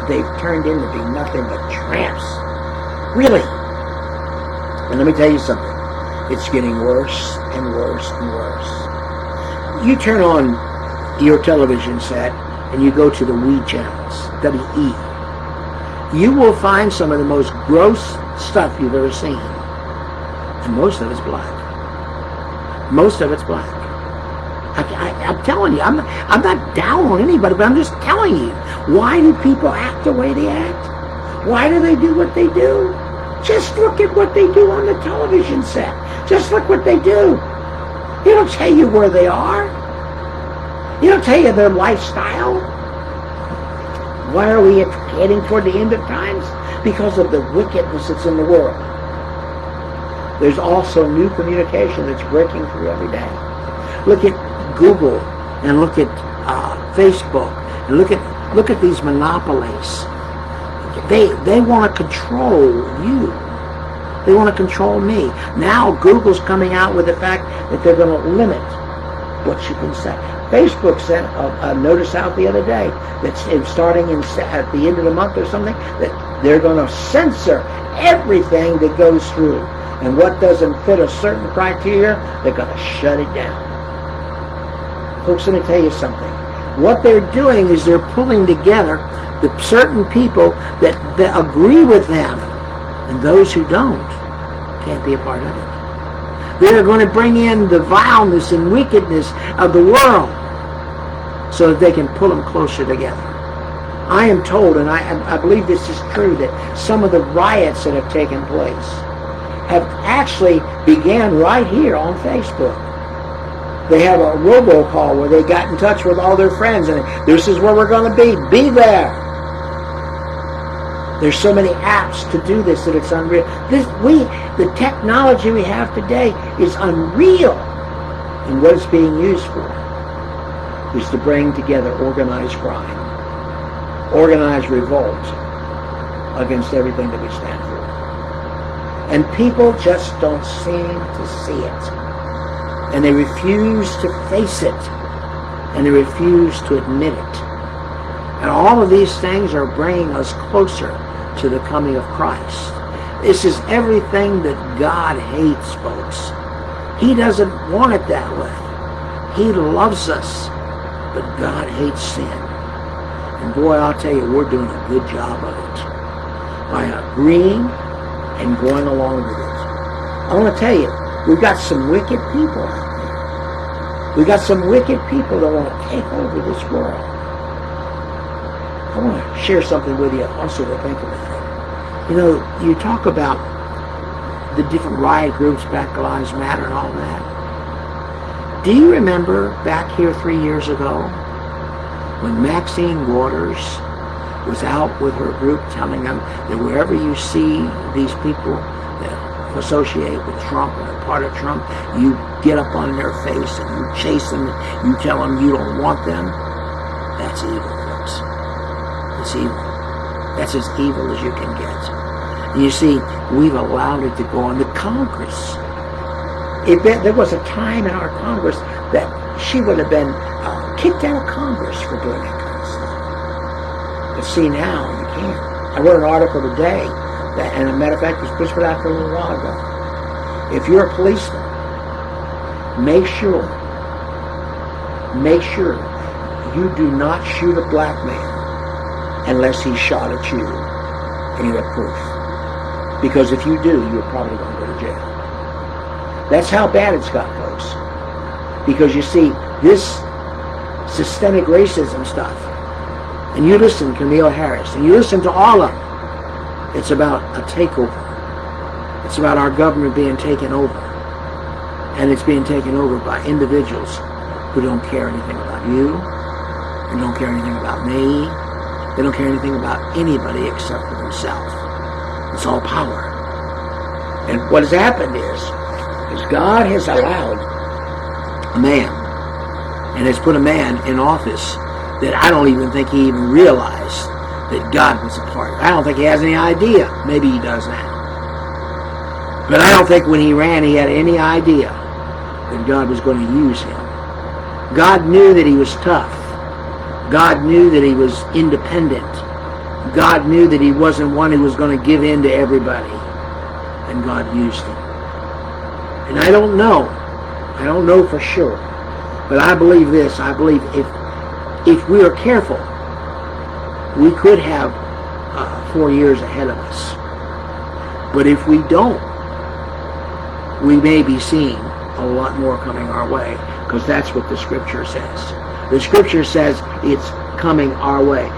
they've turned into be nothing but tramps. Really. And let me tell you something. It's getting worse and worse and worse. You turn on your television set and you go to the WE channels, W-E. You will find some of the most gross stuff you've ever seen. And most of it's black. Most of it's black. I'm telling you, I'm not down on anybody, but I'm just telling you, why do people act the way they act? Why do they do what they do? Just look at what they do on the television set. Just look what they do. They don't tell you where they are. They don't tell you their lifestyle. Why are we heading toward the end of times? Because of the wickedness that's in the world. There's also new communication that's breaking through every day. Look at Google and look at Facebook and look at these monopolies. They want to control you. They want to control me. Now Google's coming out with the fact that they're going to limit what you can say. Facebook sent a notice out the other day that starting at the end of the month or something, that they're going to censor everything that goes through. And what doesn't fit a certain criteria, they're going to shut it down. Folks, let me tell you something. What they're doing is they're pulling together the certain people that agree with them, and those who don't can't be a part of it. They're going to bring in the vileness and wickedness of the world so that they can pull them closer together. I am told, and I believe this is true, that some of the riots that have taken place have actually began right here on Facebook. They have a robocall where they got in touch with all their friends, and this is where we're going to be. Be there. There's so many apps to do this that it's unreal. The technology we have today is unreal. And what it's being used for is to bring together organized crime, organized revolt against everything that we stand for. And people just don't seem to see it. And they refuse to face it. And they refuse to admit it. And all of these things are bringing us closer to the coming of Christ. This is everything that God hates, folks. He doesn't want it that way. He loves us, but God hates sin. And boy, I'll tell you, we're doing a good job of it by agreeing and going along with it. I want to tell you, we've got some wicked people out there. We've got some wicked people that want to take over this world. I want to share something with you also to think about it. You know, you talk about the different riot groups, Black Lives Matter and all that. Do you remember back here 3 years ago when Maxine Waters was out with her group telling them that wherever you see these people that associate with Trump and are part of Trump, you get up on their face and you chase them, you tell them you don't want them. That's evil, folks. It's evil. That's as evil as you can get. And you see, we've allowed it to go on. The Congress, there was a time in our Congress that she would have been kicked out of Congress for doing that kind of stuff. But see, now you can't. I wrote an article today, and as a matter of fact, it was just put out a little while ago. If you're a policeman, make sure you do not shoot a black man unless he shot at you and you have proof. Because if you do, you're probably going to go to jail. That's how bad it's got, folks. Because you see, this systemic racism stuff, and you listen to Camille Harris, and you listen to all of them, it's about a takeover. It's about our government being taken over. And it's being taken over by individuals who don't care anything about you, and don't care anything about me. They don't care anything about anybody except for themselves. It's all power. And what has happened is God has allowed a man, and has put a man in office that I don't even think he even realized that God was a part of. I don't think he has any idea. Maybe he does now. But I don't think when he ran he had any idea that God was going to use him. God knew that he was tough. God knew that he was independent. God knew that he wasn't one who was going to give in to everybody. And God used him. And I don't know for sure, but I believe this. I believe if we are careful, we could have 4 years ahead of us. But if we don't, we may be seeing a lot more coming our way, because that's what the Scripture says. The Scripture says it's coming our way.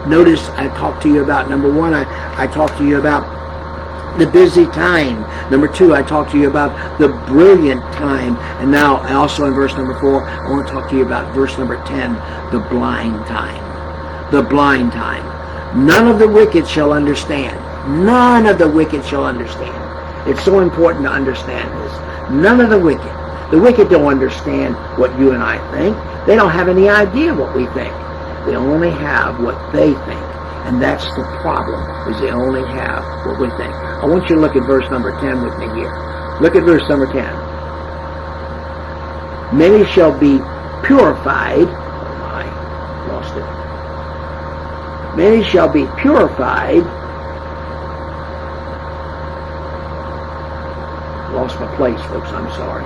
Notice I talked to you about, number one, I talked to you about the busy time. Number two, I talked to you about the brilliant time. And now, also in verse number 4, I want to talk to you about verse number 10, the blind time. The blind time. None of the wicked shall understand. None of the wicked shall understand. It's so important to understand this. None of the wicked. The wicked don't understand what you and I think. They don't have any idea what we think. They only have what they think. And that's the problem, is they only have what we think. I want you to look at verse number 10 with me here. Look at verse number 10. Many shall be purified. Oh my, lost it. Many shall be purified. Lost my place, folks, I'm sorry.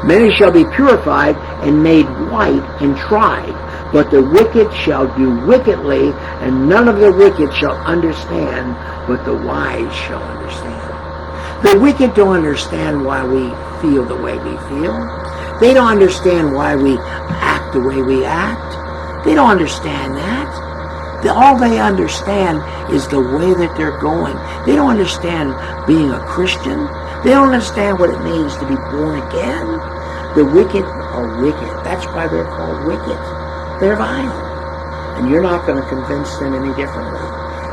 Many shall be purified and made white and tried, but the wicked shall do wickedly, and none of the wicked shall understand, but the wise shall understand. The wicked don't understand why we feel the way we feel. They don't understand why we act the way we act. They don't understand that. All they understand is the way that they're going. They don't understand being a Christian. They don't understand what it means to be born again. The wicked are wicked. That's why they're called wicked. They're vile. And you're not going to convince them any differently.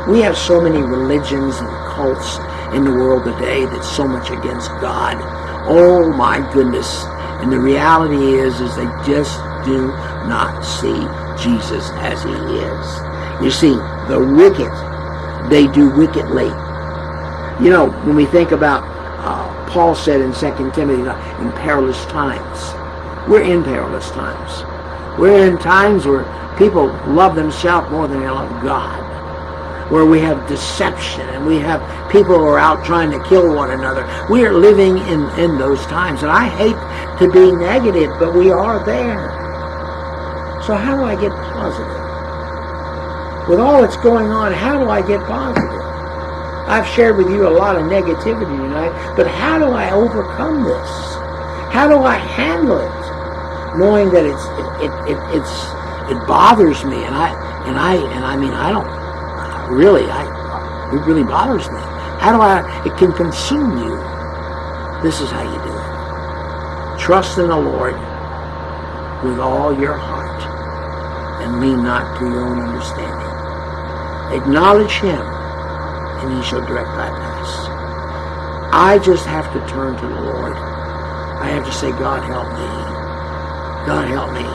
We have so many religions and cults in the world today that's so much against God. Oh my goodness. And the reality is they just do not see Jesus as he is. You see, the wicked, they do wickedly. You know, when we think about, Paul said in 2 Timothy, in perilous times. We're in perilous times. We're in times where people love themselves more than they love God. Where we have deception and we have people who are out trying to kill one another. We are living in those times. And I hate to be negative, but we are there. So how do I get positive? With all that's going on, how do I get positive? I've shared with you a lot of negativity tonight, but how do I overcome this? How do I handle it? Knowing that it bothers me, it really bothers me. It can consume you. This is how you do it. Trust in the Lord with all your heart. and lean not to your own understanding. Acknowledge him, and he shall direct thy paths. I just have to turn to the Lord. I have to say, God help me. God help me.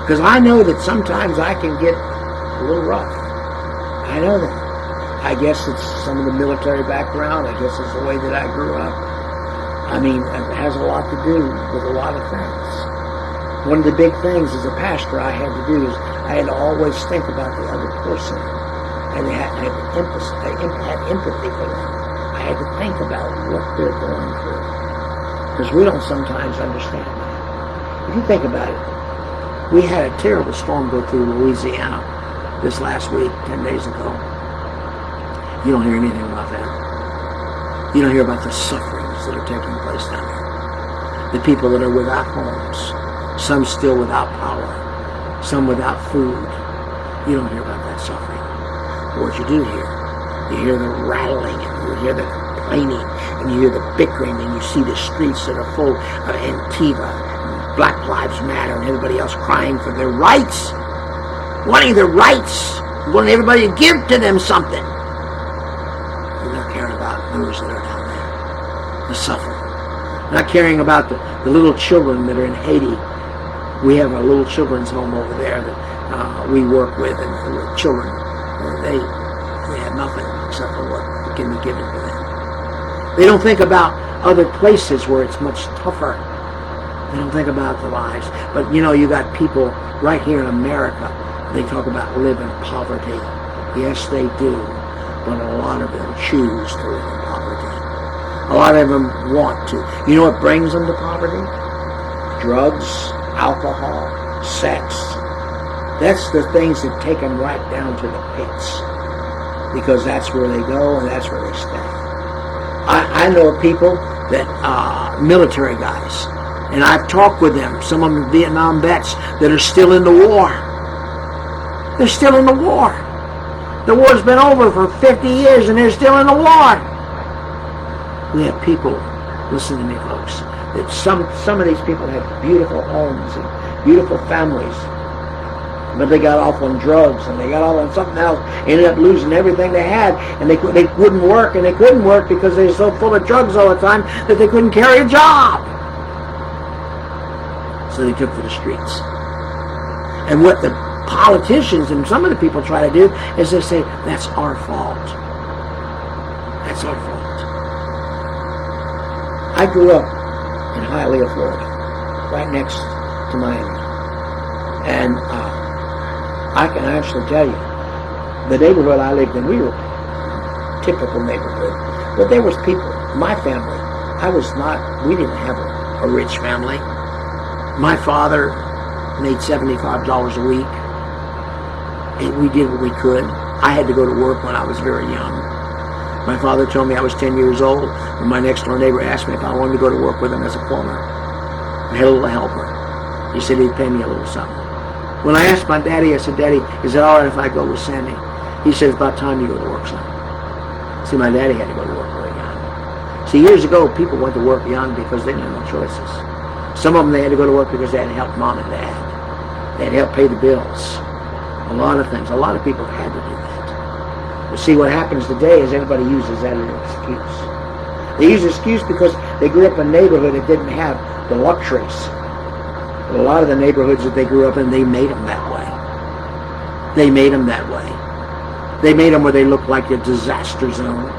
Because I know that sometimes I can get a little rough. I know that. I guess it's some of the military background. I guess it's the way that I grew up. I mean, it has a lot to do with a lot of things. One of the big things as a pastor I had to do is I had to always think about the other person. And I had empathy for them. I had to think about what they're going through. Because we don't sometimes understand that. If you think about it, we had a terrible storm go through Louisiana this last week, 10 days ago. You don't hear anything about that. You don't hear about the sufferings that are taking place down there. The people that are without homes, some still without power, some without food. You don't hear about that suffering. What you do hear the rattling, and you hear the complaining, and you hear the bickering, and you see the streets that are full of Antifa, and Black Lives Matter, and everybody else crying for their rights, wanting their rights, wanting everybody to give to them something. They're not caring about those that are down there, the suffering. Not caring about the little children that are in Haiti. We have a little children's home over there that we work with, and the children, they have nothing except for what can be given to them. They don't think about other places where it's much tougher. They don't think about the lives. But you know, you got people right here in America, they talk about live in poverty. Yes, they do. But a lot of them choose to live in poverty. A lot of them want to. You know what brings them to poverty? Drugs, alcohol, sex. That's the things that take them right down to the pits. Because that's where they go and that's where they stay. I know of people that, military guys, and I've talked with them, some of them Vietnam vets that are still in the war. They're still in the war. The war's been over for 50 years and they're still in the war. We have people, listen to me folks, that some of these people have beautiful homes and beautiful families. But they got off on drugs and they got off on something else, ended up losing everything they had, and they wouldn't work, and they couldn't work because they were so full of drugs all the time that they couldn't carry a job. So they took to the streets. And what the politicians and some of the people try to do is they say, that's our fault. That's our fault. I grew up in Hialeah, Florida, right next to Miami. And I can actually tell you, the neighborhood I lived in, we were a typical neighborhood. But there was people, my family, we didn't have a rich family. My father made $75 a week. And we did what we could. I had to go to work when I was very young. My father told me I was 10 years old when my next door neighbor asked me if I wanted to go to work with him as a plumber. I had a little helper. He said he'd pay me a little something. When I asked my daddy, I said, Daddy, is it all right if I go with Sammy? He said, it's about time you go to work, son. See, my daddy had to go to work really young. See, years ago, people went to work young because they didn't have no choices. Some of them, they had to go to work because they had to help mom and dad. They had to help pay the bills. A lot of things. A lot of people had to do that. But see, what happens today is everybody uses that as an excuse. They use an excuse because they grew up in a neighborhood that didn't have the luxuries. A lot of the neighborhoods that they grew up in, they made them that way. They made them that way. They made them where they looked like a disaster zone.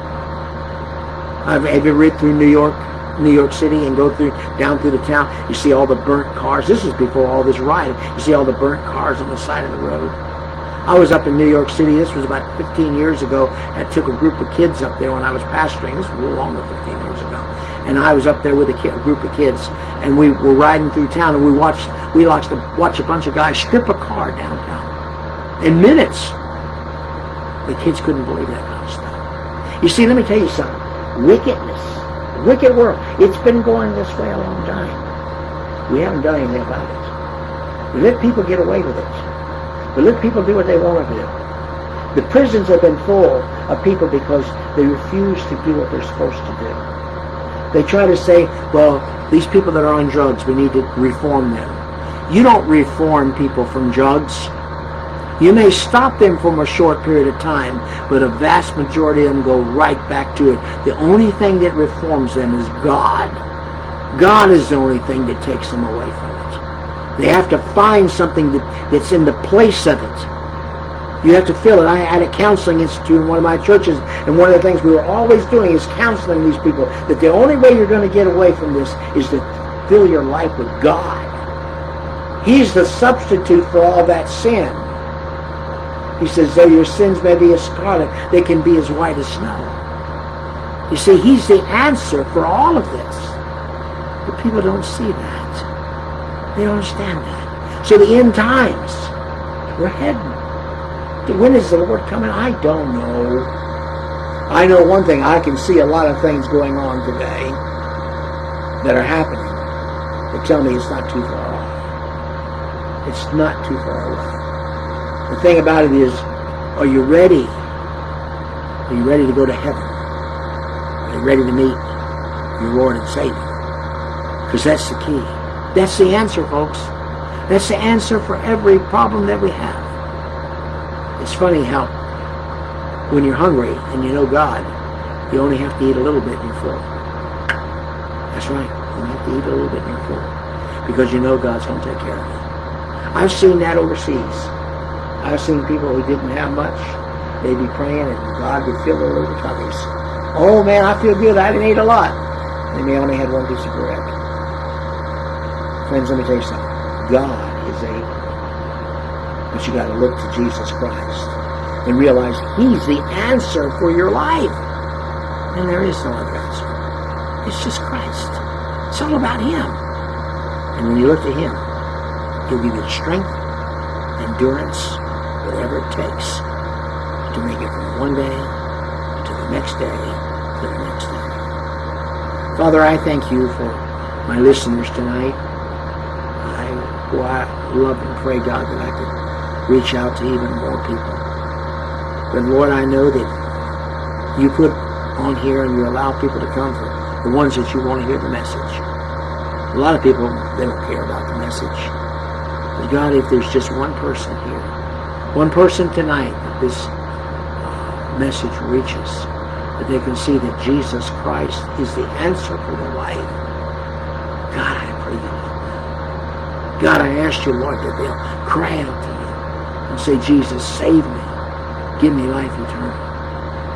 Have you read through New York City and go down through the town? You see all the burnt cars. This is before all this riot. You see all the burnt cars on the side of the road. I was up in New York City. This was about 15 years ago. I took a group of kids up there when I was pastoring. This was a little longer than 15 years ago. And I was up there with a group of kids, and we were riding through town, and we watched a bunch of guys strip a car downtown in minutes. The kids couldn't believe that kind of stuff. You see, let me tell you something. Wickedness, wicked world. It's been going this way a long time. We haven't done anything about it. We let people get away with it. We let people do what they want to do. The prisons have been full of people because they refuse to do what they're supposed to do. They try to say, well, these people that are on drugs, we need to reform them. You don't reform people from drugs. You may stop them from a short period of time, but a vast majority of them go right back to it. The only thing that reforms them is God. God is the only thing that takes them away from it. They have to find something that's in the place of it. You have to feel it. I had a counseling institute in one of my churches, and one of the things we were always doing is counseling these people that the only way you're going to get away from this is to fill your life with God. He's the substitute for all that sin. He says, though your sins may be as scarlet, they can be as white as snow. You see, He's the answer for all of this. But people don't see that. They don't understand that. So the end times, we're heading. When is the Lord coming? I don't know. I know one thing. I can see a lot of things going on today that are happening that tell me it's not too far off. It's not too far away. The thing about it is, are you ready? Are you ready to go to heaven? Are you ready to meet your Lord and Savior? Because that's the key. That's the answer, folks. That's the answer for every problem that we have. It's funny how when you're hungry and you know God, you only have to eat a little bit and you're full. That's right. You have to eat a little bit and you're full. Because you know God's going to take care of you. I've seen that overseas. I've seen people who didn't have much. They'd be praying and God would fill their little tummies. Oh man, I feel good. I didn't eat a lot. And they only had one piece of bread. Friends, let me tell you something. God is able. But you got to look to Jesus Christ and realize He's the answer for your life. And there is no other answer. It's just Christ. It's all about Him. And when you look to Him, He'll give you the strength, endurance, whatever it takes to make it from one day to the next day to the next day. Father, I thank You for my listeners tonight. I love and pray, God, that I could reach out to even more people. But Lord, I know that You put on here and You allow people to come for the ones that You want to hear the message. A lot of people, they don't care about the message. But God, if there's just one person here, one person tonight that this message reaches, that they can see that Jesus Christ is the answer for their life. God, I pray You, Lord. God, I ask You, Lord, that they'll cry out to You and say, Jesus, save me. Give me life eternal.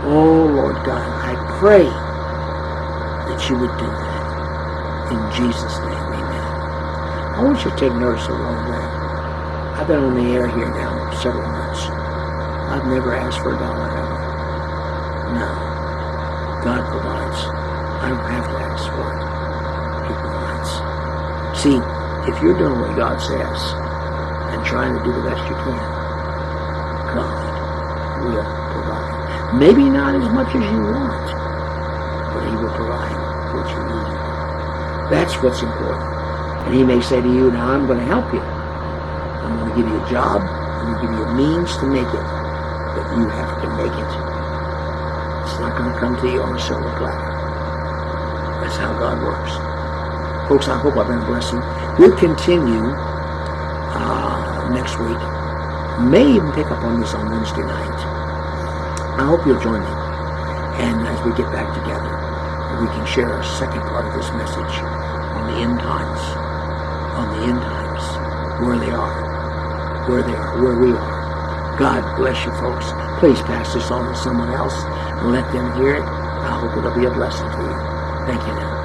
Oh, Lord God, I pray that You would do that. In Jesus' name, amen. I want you to take notice of one thing. I've been on the air here now several months. I've never asked for $1 ever. No. God provides. I don't have to ask for it. He provides. See, if you're doing what God says and trying to do the best you can, God will provide. Maybe not as much as you want, but He will provide what you need. That's what's important. And He may say to you, now I'm going to help you. I'm going to give you a job. I'm going to give you a means to make it. But you have to make it. It's not going to come to you on a silver platter. That's how God works. Folks, I hope I've been a blessing. We'll continue next week. May even pick up on this on Wednesday night. I hope you'll join me. And as we get back together, we can share a second part of this message on the end times. On the end times. Where they are. Where they are. Where we are. God bless you, folks. Please pass this on to someone else and let them hear it. I hope it'll be a blessing to you. Thank you now.